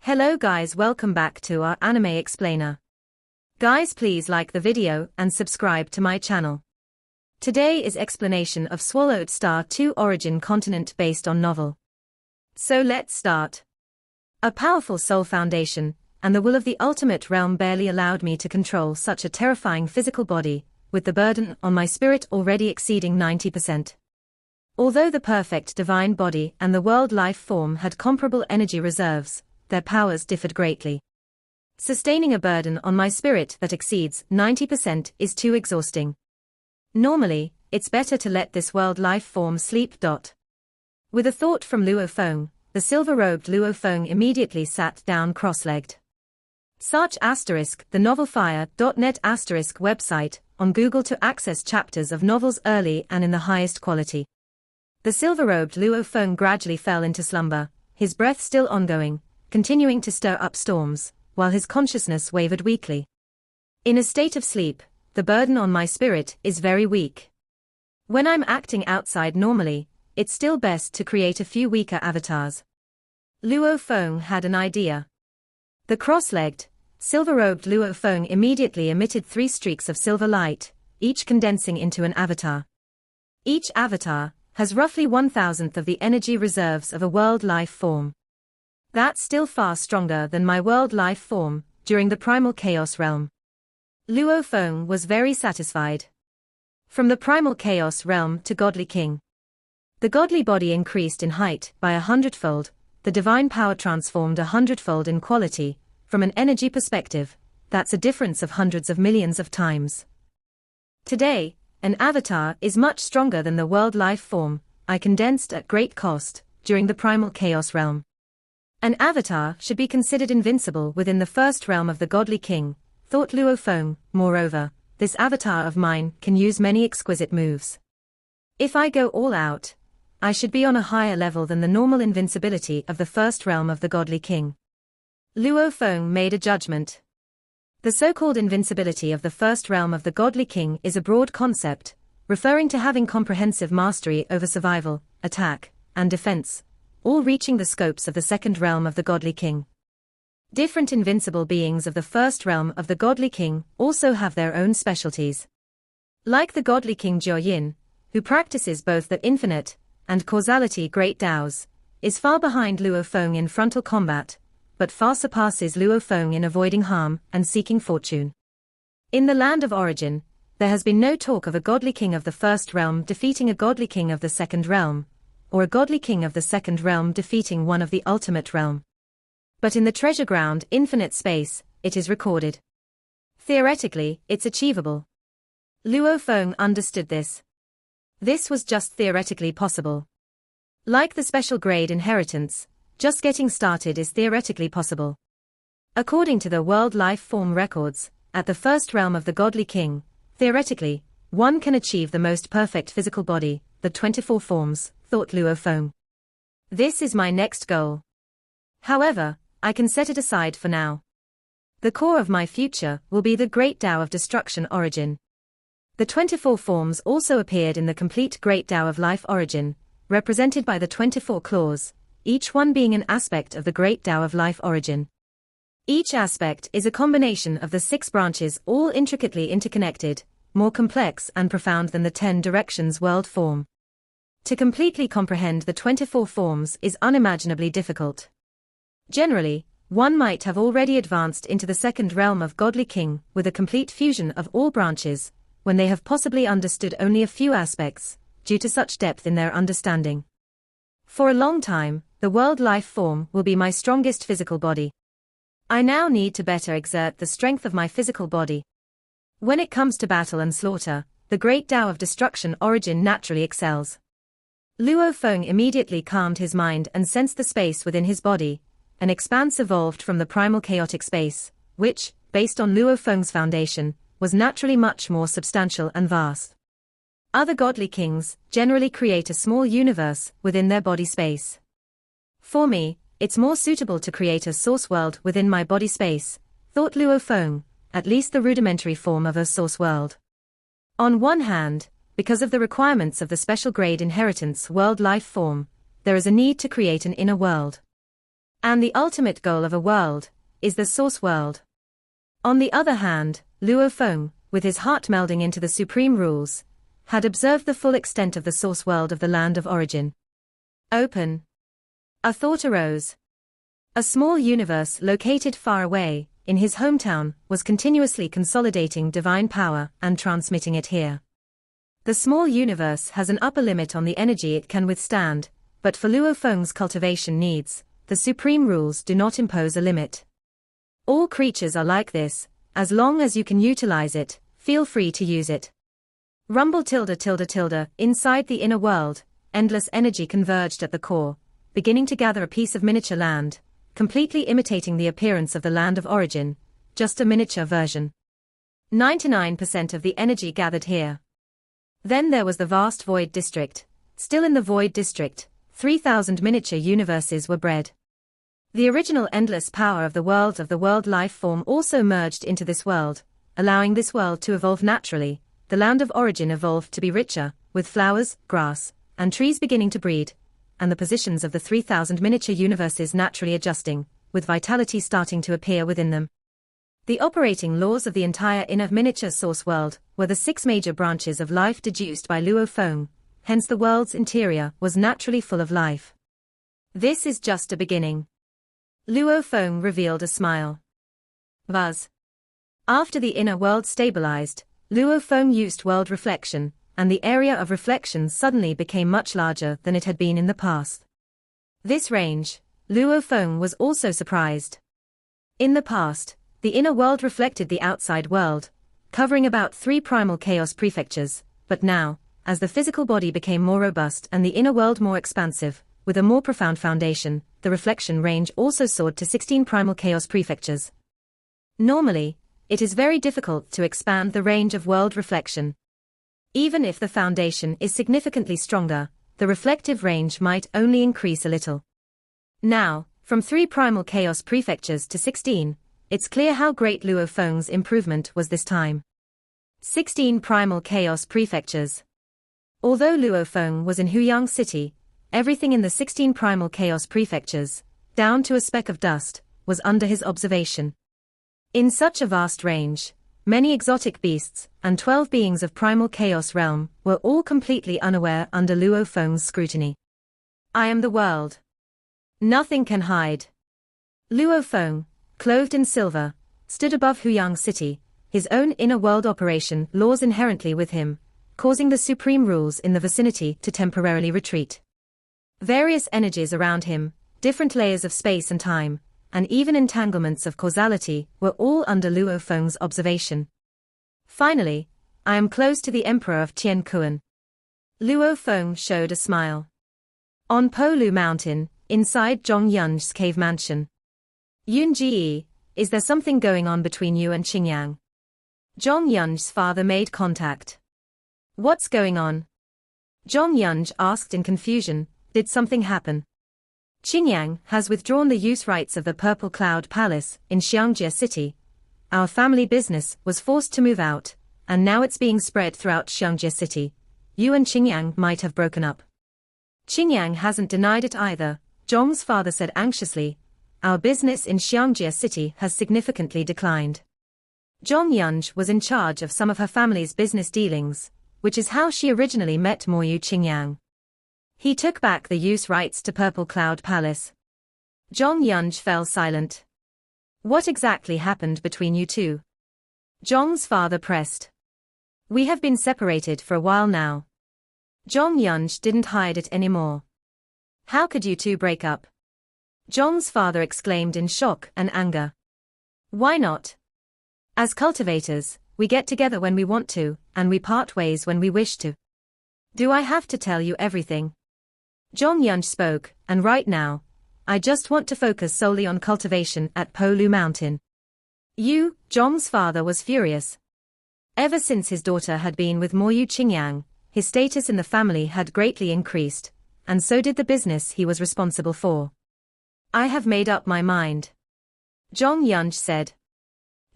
Hello guys, welcome back to our anime explainer. Guys, please like the video and subscribe to my channel. Today is explanation of Swallowed Star 2 origin continent based on novel. So let's start. A powerful soul foundation, and the will of the ultimate realm barely allowed me to control such a terrifying physical body, with the burden on my spirit already exceeding 90%. Although the perfect divine body and the world life form had comparable energy reserves, their powers differed greatly. Sustaining a burden on my spirit that exceeds 90% is too exhausting. Normally, it's better to let this world life form sleep. With a thought from Luo Feng, the silver-robed Luo Feng immediately sat down cross-legged. Search the novelfire.net website on Google to access chapters of novels early and in the highest quality. The silver-robed Luo Feng gradually fell into slumber, his breath still ongoing, continuing to stir up storms, while his consciousness wavered weakly. In a state of sleep, the burden on my spirit is very weak. When I'm acting outside normally, it's still best to create a few weaker avatars. Luo Feng had an idea. The cross-legged, silver-robed Luo Feng immediately emitted 3 streaks of silver light, each condensing into an avatar. Each avatar has roughly 1,000th of the energy reserves of a world life form. That's still far stronger than my world life form during the primal chaos realm. Luo Feng was very satisfied. From the primal chaos realm to godly king. The godly body increased in height by 100-fold, the divine power transformed 100-fold in quality. From an energy perspective, that's a difference of hundreds of millions of times. Today, an avatar is much stronger than the world life form I condensed at great cost during the primal chaos realm. An avatar should be considered invincible within the first realm of the godly king, thought Luo Feng. Moreover, this avatar of mine can use many exquisite moves. If I go all out, I should be on a higher level than the normal invincibility of the first realm of the godly king. Luo Feng made a judgment. The so-called invincibility of the first realm of the godly king is a broad concept, referring to having comprehensive mastery over survival, attack, and defense, all reaching the scopes of the second realm of the godly king. Different invincible beings of the first realm of the godly king also have their own specialties. Like the godly king Jong Yanj, who practices both the infinite and causality great Taos, is far behind Luo Feng in frontal combat, but far surpasses Luo Feng in avoiding harm and seeking fortune. In the land of origin, there has been no talk of a godly king of the first realm defeating a godly king of the second realm, or a godly king of the second realm defeating one of the ultimate realm. But in the treasure ground infinite space, it is recorded. Theoretically, it's achievable. Luo Feng understood this. This was just theoretically possible. Like the special grade inheritance, just getting started is theoretically possible. According to the world life form records, at the first realm of the godly king, theoretically, one can achieve the most perfect physical body, the 24 forms, thought Luo Feng. This is my next goal. However, I can set it aside for now. The core of my future will be the Great Tao of Destruction origin. The 24 forms also appeared in the complete Great Tao of Life origin, represented by the 24 claws, each one being an aspect of the Great Tao of Life origin. Each aspect is a combination of the 6 branches, all intricately interconnected, more complex and profound than the 10 directions world form. To completely comprehend the 24 forms is unimaginably difficult. Generally, one might have already advanced into the second realm of godly king with a complete fusion of all branches, when they have possibly understood only a few aspects, due to such depth in their understanding. For a long time, the world life form will be my strongest physical body. I now need to better exert the strength of my physical body. When it comes to battle and slaughter, the Great Tao of Destruction origin naturally excels. Luo Feng immediately calmed his mind and sensed the space within his body. An expanse evolved from the primal chaotic space, which, based on Luo Feng's foundation, was naturally much more substantial and vast. Other godly kings generally create a small universe within their body space. For me, it's more suitable to create a source world within my body space, thought Luo Feng, at least the rudimentary form of a source world. On one hand, because of the requirements of the special grade inheritance world life form, there is a need to create an inner world. And the ultimate goal of a world is the source world. On the other hand, Luo Feng, with his heart melding into the supreme rules, had observed the full extent of the source world of the land of origin. Open. A thought arose. A small universe located far away, in his hometown, was continuously consolidating divine power and transmitting it here. The small universe has an upper limit on the energy it can withstand, but for Luo Feng's cultivation needs, the supreme rules do not impose a limit. All creatures are like this, as long as you can utilize it, feel free to use it. Rumble tilde tilde tilde, inside the inner world, endless energy converged at the core, beginning to gather a piece of miniature land, completely imitating the appearance of the land of origin, just a miniature version. 99% of the energy gathered here. Then there was the vast Void District. Still in the Void District, 3,000 miniature universes were bred. The original endless power of the world life form also merged into this world, allowing this world to evolve naturally. The land of origin evolved to be richer, with flowers, grass, and trees beginning to breed, and the positions of the 3,000 miniature universes naturally adjusting, with vitality starting to appear within them. The operating laws of the entire inner miniature source world were the 6 major branches of life deduced by Luo Feng, hence the world's interior was naturally full of life. This is just a beginning. Luo Feng revealed a smile. Buzz. After the inner world stabilized, Luo Feng used world reflection, and the area of reflection suddenly became much larger than it had been in the past. This range, Luo Feng was also surprised. In the past, the inner world reflected the outside world, covering about 3 primal chaos prefectures, but now, as the physical body became more robust and the inner world more expansive, with a more profound foundation, the reflection range also soared to 16 primal chaos prefectures. Normally, it is very difficult to expand the range of world reflection. Even if the foundation is significantly stronger, the reflective range might only increase a little. Now, from 3 primal chaos prefectures to 16, it's clear how great Luo Feng's improvement was this time. 16 primal chaos prefectures. Although Luo Feng was in Huyang City, everything in the 16 primal chaos prefectures, down to a speck of dust, was under his observation. In such a vast range, many exotic beasts and 12 beings of primal chaos realm were all completely unaware under Luo Feng's scrutiny. I am the world. Nothing can hide. Luo Feng, clothed in silver, stood above Huyang City, his own inner world operation laws inherently with him, causing the supreme rules in the vicinity to temporarily retreat. Various energies around him, different layers of space and time, and even entanglements of causality were all under Luo Feng's observation. Finally, I am close to the Emperor of Tian Kuan. Luo Feng showed a smile. On Po Lu Mountain, inside Jong Yanj's cave mansion. Yun Ji, is there something going on between you and Qingyang? Jong Yanj's father made contact. What's going on? Jong Yanj asked in confusion, did something happen? Qingyang has withdrawn the use rights of the Purple Cloud Palace in Xiangjie City. Our family business was forced to move out, and now it's being spread throughout Xiangjie City. You and Qingyang might have broken up. Qingyang hasn't denied it either, Zhong's father said anxiously. Our business in Xiangjie City has significantly declined. Jong Yanj was in charge of some of her family's business dealings, which is how she originally met Moyu Qingyang. He took back the use rights to Purple Cloud Palace. Jong Yanj fell silent. What exactly happened between you two? Zhong's father pressed. We have been separated for a while now. Jong Yanj didn't hide it anymore. How could you two break up? Zhong's father exclaimed in shock and anger. Why not? As cultivators, we get together when we want to, and we part ways when we wish to. Do I have to tell you everything? Jong Yanj spoke, and right now, I just want to focus solely on cultivation at Po Lu Mountain. You, Zhong's father was furious. Ever since his daughter had been with Moyu Qingyang, his status in the family had greatly increased, and so did the business he was responsible for. I have made up my mind. Jong Yanj said.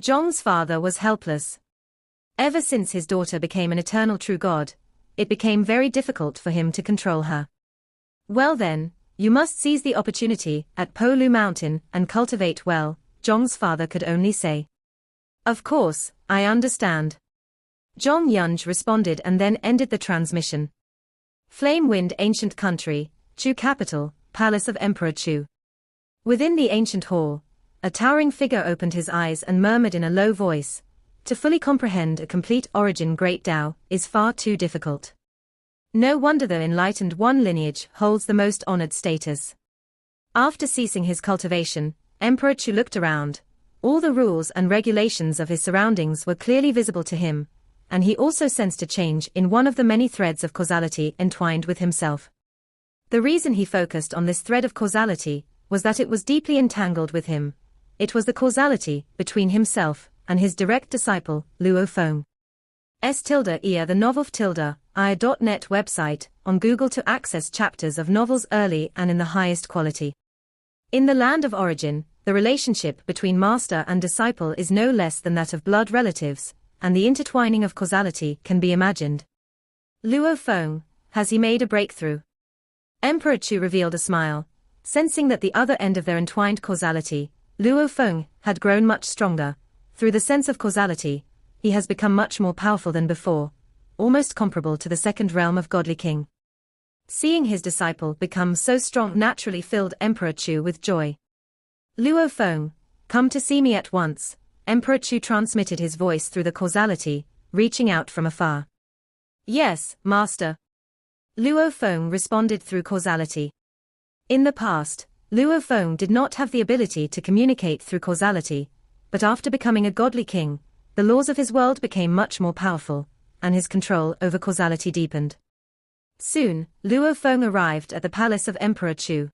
Zhong's father was helpless. Ever since his daughter became an eternal true god, it became very difficult for him to control her. Well then, You must seize the opportunity at Po Lu Mountain and cultivate well, Zhong's father could only say. Of course, I understand. Jong Yanj responded and then ended the transmission. Flame Wind Ancient Country, Chu Capital, Palace of Emperor Chu. Within the ancient hall, a towering figure opened his eyes and murmured in a low voice, "To fully comprehend a complete origin Great Tao is far too difficult. No wonder the Enlightened One lineage holds the most honored status." After ceasing his cultivation, Emperor Chu looked around. All the rules and regulations of his surroundings were clearly visible to him, and he also sensed a change in one of the many threads of causality entwined with himself. The reason he focused on this thread of causality was that it was deeply entangled with him. It was the causality between himself and his direct disciple, Luo Feng. **the novel**ia.net website, on Google to access chapters of novels early and in the highest quality. In the land of origin, the relationship between master and disciple is no less than that of blood relatives, and the intertwining of causality can be imagined. Luo Feng, has he made a breakthrough? Emperor Chu revealed a smile, sensing that the other end of their entwined causality, Luo Feng, had grown much stronger. Through the sense of causality, he has become much more powerful than before, almost comparable to the second realm of Godly King. Seeing his disciple become so strong naturally filled Emperor Chu with joy. Luo Feng, come to see me at once. Emperor Chu transmitted his voice through the causality, reaching out from afar. Yes, master. Luo Feng responded through causality. In the past, Luo Feng did not have the ability to communicate through causality, but after becoming a godly king, the laws of his world became much more powerful, and his control over causality deepened. Soon, Luo Feng arrived at the palace of Emperor Chu.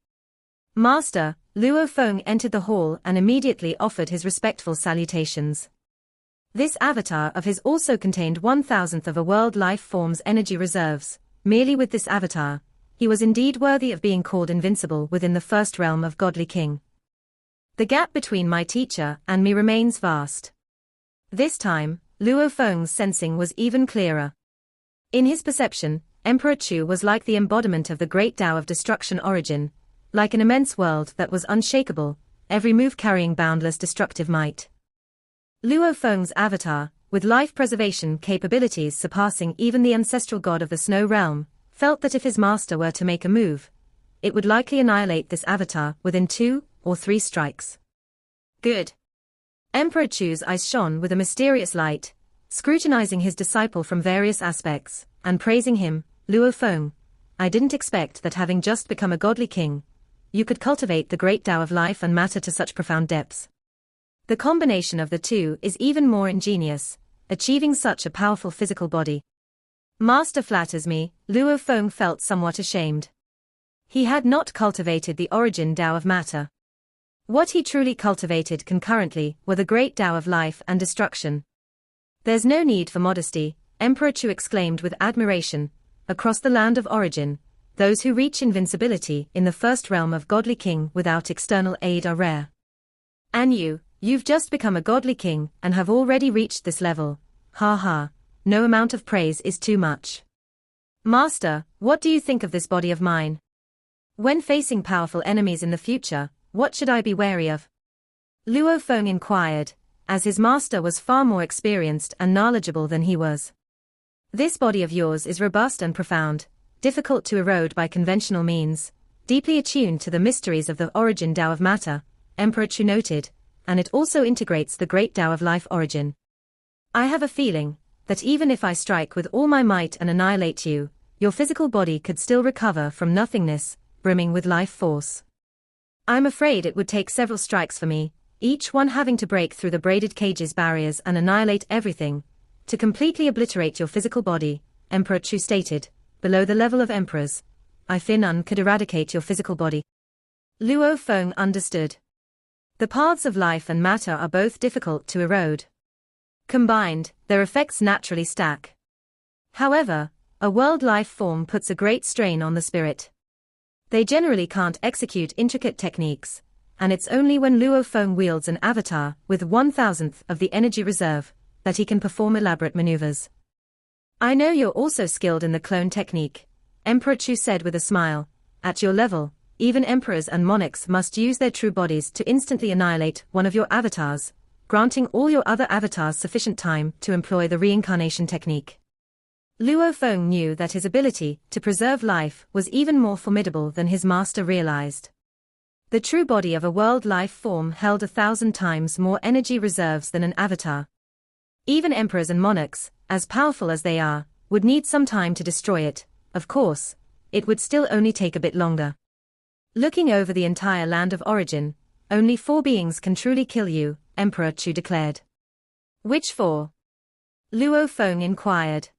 Master, Luo Feng entered the hall and immediately offered his respectful salutations. This avatar of his also contained 1,000th of a world life form's energy reserves. Merely with this avatar, he was indeed worthy of being called invincible within the first realm of Godly King. The gap between my teacher and me remains vast. This time, Luo Feng's sensing was even clearer. In his perception, Emperor Chu was like the embodiment of the great Tao of destruction origin, like an immense world that was unshakable, every move carrying boundless destructive might. Luo Feng's avatar, with life preservation capabilities surpassing even the ancestral god of the snow realm, felt that if his master were to make a move, it would likely annihilate this avatar within 2 or 3 strikes. Good. Emperor Chu's eyes shone with a mysterious light, scrutinizing his disciple from various aspects, and praising him. Luo Feng, I didn't expect that having just become a godly king, you could cultivate the great Tao of life and matter to such profound depths. The combination of the two is even more ingenious, achieving such a powerful physical body. Master flatters me. Luo Feng felt somewhat ashamed. He had not cultivated the origin Tao of matter. What he truly cultivated concurrently were the great Tao of life and destruction. There's no need for modesty, Emperor Chu exclaimed with admiration. Across the land of origin, those who reach invincibility in the first realm of Godly King without external aid are rare. And you've just become a godly king and have already reached this level. Ha ha, no amount of praise is too much. Master, what do you think of this body of mine? When facing powerful enemies in the future, what should I be wary of? Luo Feng inquired, as his master was far more experienced and knowledgeable than he was. This body of yours is robust and profound, difficult to erode by conventional means, deeply attuned to the mysteries of the origin Tao of matter, Emperor Chu noted, and it also integrates the great Tao of life origin. I have a feeling that even if I strike with all my might and annihilate you, your physical body could still recover from nothingness, brimming with life force. I'm afraid it would take several strikes for me, each one having to break through the braided cage's barriers and annihilate everything, to completely obliterate your physical body, Emperor Chu stated. Below the level of emperors, I fear none could eradicate your physical body. Luo Feng understood. The paths of life and matter are both difficult to erode. Combined, their effects naturally stack. However, a world life form puts a great strain on the spirit. They generally can't execute intricate techniques, and it's only when Luo Feng wields an avatar with 1,000th of the energy reserve that he can perform elaborate maneuvers. I know you're also skilled in the clone technique, Emperor Chu said with a smile. At your level, even emperors and monarchs must use their true bodies to instantly annihilate one of your avatars, granting all your other avatars sufficient time to employ the reincarnation technique. Luo Feng knew that his ability to preserve life was even more formidable than his master realized. The true body of a world life form held 1,000 times more energy reserves than an avatar. Even emperors and monarchs, as powerful as they are, would need some time to destroy it. Of course, it would still only take a bit longer. Looking over the entire land of origin, only 4 beings can truly kill you, Emperor Chu declared. Which 4? Luo Feng inquired.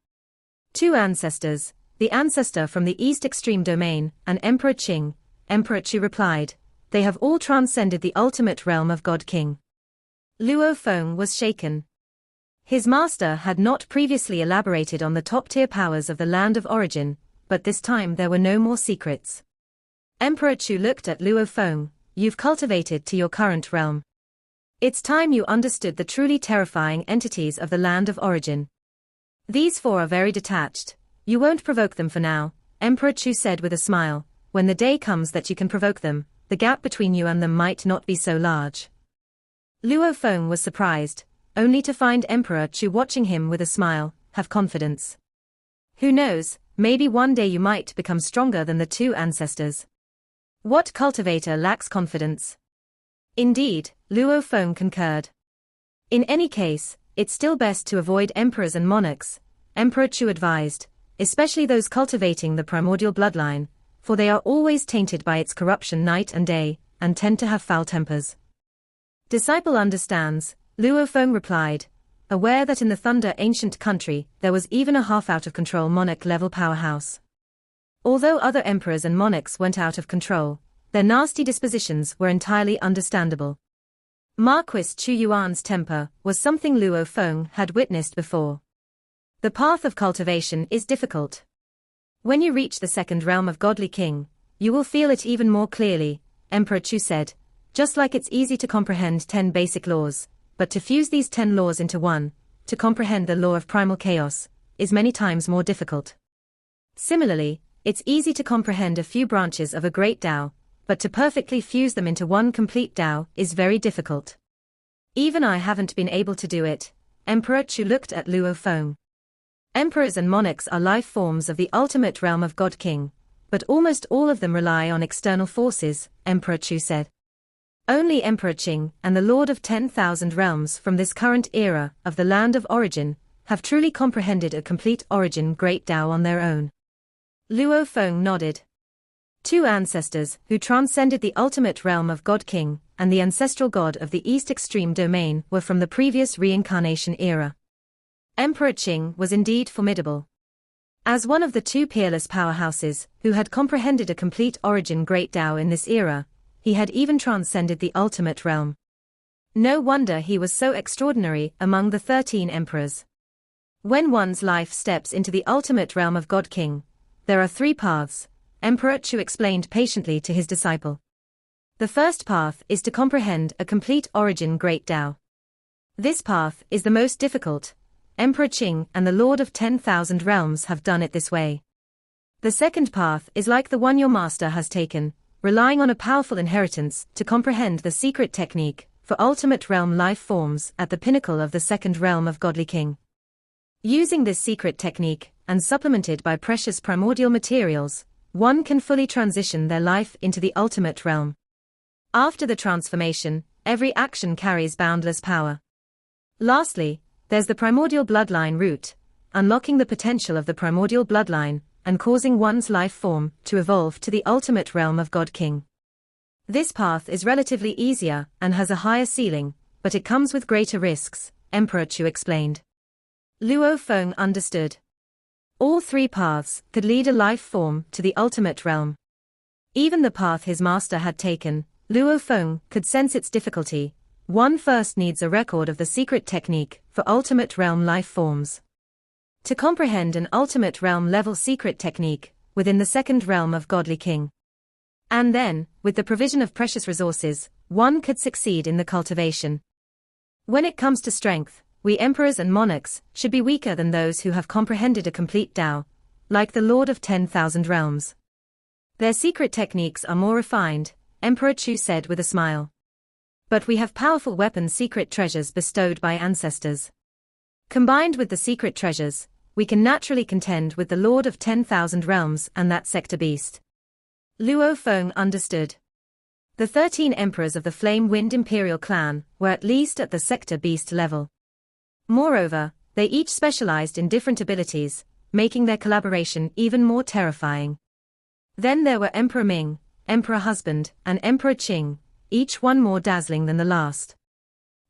2 ancestors, the ancestor from the East Extreme Domain, and Emperor Qing, Emperor Chu replied. They have all transcended the ultimate realm of God King. Luo Feng was shaken. His master had not previously elaborated on the top-tier powers of the land of origin, but this time there were no more secrets. Emperor Chu looked at Luo Feng. You've cultivated to your current realm. It's time you understood the truly terrifying entities of the land of origin. These 4 are very detached. You won't provoke them for now, Emperor Chu said with a smile. When the day comes that you can provoke them, the gap between you and them might not be so large. Luo Feng was surprised, only to find Emperor Chu watching him with a smile. Have confidence. Who knows, maybe one day you might become stronger than the 2 ancestors. What cultivator lacks confidence? Indeed, Luo Feng concurred. In any case, it's still best to avoid emperors and monarchs, Emperor Chu advised, especially those cultivating the primordial bloodline, for they are always tainted by its corruption night and day, and tend to have foul tempers. Disciple understands, Luo Feng replied, aware that in the Thunder ancient country there was even a half-out-of-control monarch-level powerhouse. Although other emperors and monarchs went out of control, their nasty dispositions were entirely understandable. Marquis Chu Yuan's temper was something Luo Feng had witnessed before. The path of cultivation is difficult. When you reach the 2nd realm of Godly King, you will feel it even more clearly, Emperor Chu said, just like it's easy to comprehend 10 basic laws, but to fuse these 10 laws into one, to comprehend the law of primal chaos, is many times more difficult. Similarly, it's easy to comprehend a few branches of a great Tao, but to perfectly fuse them into one complete Tao is very difficult. Even I haven't been able to do it, Emperor Chu looked at Luo Feng. Emperors and monarchs are life forms of the ultimate realm of God King, but almost all of them rely on external forces, Emperor Chu said. Only Emperor Qing and the Lord of 10,000 realms from this current era of the land of origin have truly comprehended a complete origin great Tao on their own. Luo Feng nodded. 2 ancestors who transcended the ultimate realm of God King and the ancestral god of the East Extreme Domain were from the previous reincarnation era. Emperor Qing was indeed formidable. As one of the 2 peerless powerhouses who had comprehended a complete origin great Tao in this era, he had even transcended the ultimate realm. No wonder he was so extraordinary among the 13 emperors. When one's life steps into the ultimate realm of God King, there are 3 paths, Emperor Chu explained patiently to his disciple. The first path is to comprehend a complete origin great Tao. This path is the most difficult. Emperor Qing and the Lord of 10,000 realms have done it this way. The second path is like the one your master has taken, relying on a powerful inheritance to comprehend the secret technique for ultimate realm life forms at the pinnacle of the 2nd realm of Godly King. Using this secret technique, and supplemented by precious primordial materials, one can fully transition their life into the ultimate realm. After the transformation, every action carries boundless power. Lastly, there's the primordial bloodline route, unlocking the potential of the primordial bloodline, and causing one's life form to evolve to the ultimate realm of God King. This path is relatively easier and has a higher ceiling, but it comes with greater risks, Emperor Chu explained. Luo Feng understood. All 3 paths could lead a life form to the ultimate realm. Even the path his master had taken, Luo Feng could sense its difficulty. One first needs a record of the secret technique for ultimate realm life forms. To comprehend an ultimate realm level secret technique within the 2nd realm of Godly King. And then, with the provision of precious resources, one could succeed in the cultivation. When it comes to strength, we emperors and monarchs should be weaker than those who have comprehended a complete Tao, like the Lord of 10,000 realms. Their secret techniques are more refined, Emperor Chu said with a smile. But we have powerful weapon secret treasures bestowed by ancestors. Combined with the secret treasures, we can naturally contend with the Lord of 10,000 Realms and that sector beast. Luo Feng understood. The 13 emperors of the Flame Wind Imperial clan were at least at the sector beast level. Moreover, they each specialized in different abilities, making their collaboration even more terrifying. Then there were Emperor Ming, Emperor Husband, and Emperor Qing, each one more dazzling than the last.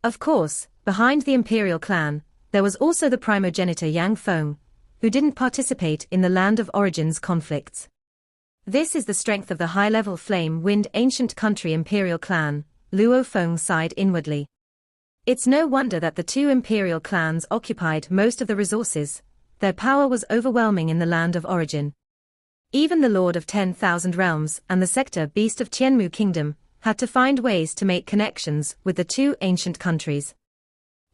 Of course, behind the Imperial clan, there was also the primogenitor Yang Feng, who didn't participate in the Land of Origins conflicts. This is the strength of the high-level Flame Wind Ancient Country Imperial clan, Luo Feng sighed inwardly. It's no wonder that the two Imperial clans occupied most of the resources. Their power was overwhelming in the Land of Origin. Even the Lord of 10,000 Realms and the sector beast of Tianmu Kingdom had to find ways to make connections with the two ancient countries.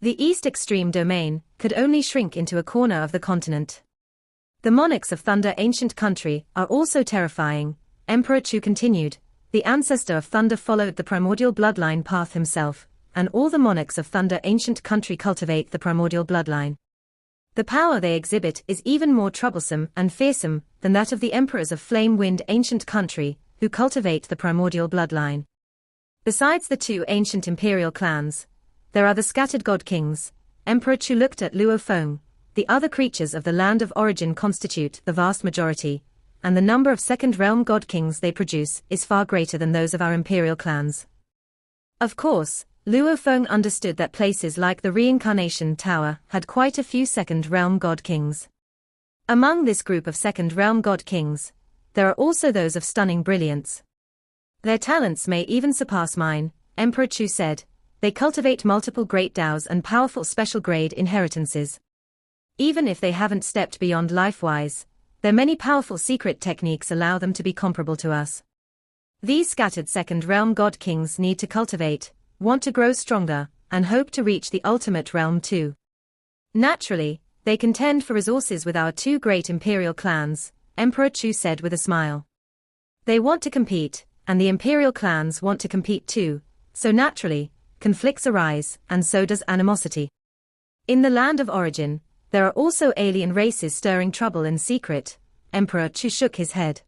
The East Extreme Domain could only shrink into a corner of the continent. The monarchs of Thunder Ancient Country are also terrifying, Emperor Chu continued. The ancestor of Thunder followed the primordial bloodline path himself, and all the monarchs of Thunder Ancient Country cultivate the primordial bloodline. The power they exhibit is even more troublesome and fearsome than that of the emperors of Flame Wind Ancient Country, who cultivate the primordial bloodline. Besides the two ancient imperial clans, there are the scattered god kings. Emperor Chu looked at Luo Feng. The other creatures of the Land of Origin constitute the vast majority, and the number of second realm god kings they produce is far greater than those of our imperial clans. Of course, Luo Feng understood that places like the Reincarnation Tower had quite a few second realm god kings. Among this group of second realm god kings, there are also those of stunning brilliance. Their talents may even surpass mine, Emperor Chu said. They cultivate multiple great Daos and powerful special grade inheritances. Even if they haven't stepped beyond life-wise, their many powerful secret techniques allow them to be comparable to us. These scattered second realm god kings need to cultivate, want to grow stronger, and hope to reach the ultimate realm too. Naturally, they contend for resources with our two great imperial clans, Emperor Chu said with a smile. They want to compete, and the imperial clans want to compete too, so naturally, conflicts arise, and so does animosity. In the Land of Origin, there are also alien races stirring trouble in secret. Emperor Chu shook his head.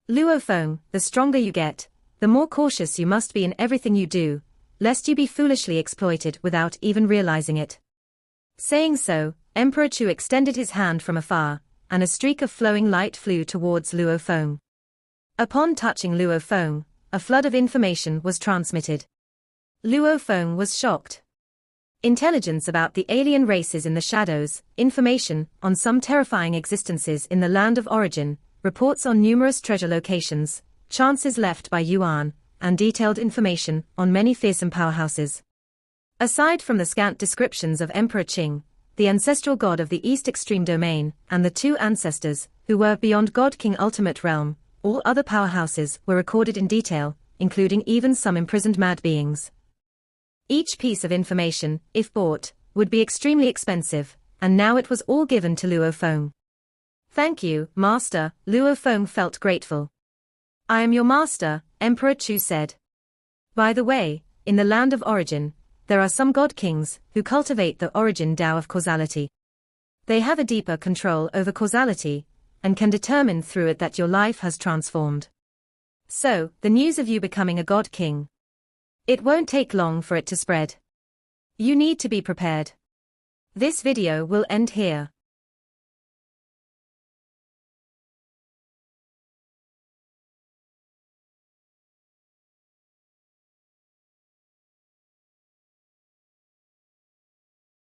Luo Feng, the stronger you get, the more cautious you must be in everything you do, lest you be foolishly exploited without even realizing it. Saying so, Emperor Chu extended his hand from afar, and a streak of flowing light flew towards Luo Feng. Upon touching Luo Feng, a flood of information was transmitted. Luo Feng was shocked. Intelligence about the alien races in the shadows, information on some terrifying existences in the Land of Origin, reports on numerous treasure locations, chances left by Yuan, and detailed information on many fearsome powerhouses. Aside from the scant descriptions of Emperor Qing, the ancestral god of the East Extreme Domain, and the two ancestors, who were beyond God King Ultimate Realm, all other powerhouses were recorded in detail, including even some imprisoned mad beings. Each piece of information, if bought, would be extremely expensive, and now it was all given to Luo Feng. Thank you, Master, Luo Feng felt grateful. I am your master, Emperor Chu said. By the way, in the Land of Origin, there are some god kings who cultivate the origin Tao of causality. They have a deeper control over causality, and can determine through it that your life has transformed. So, the news of you becoming a god king. It won't take long for it to spread. You need to be prepared. This video will end here.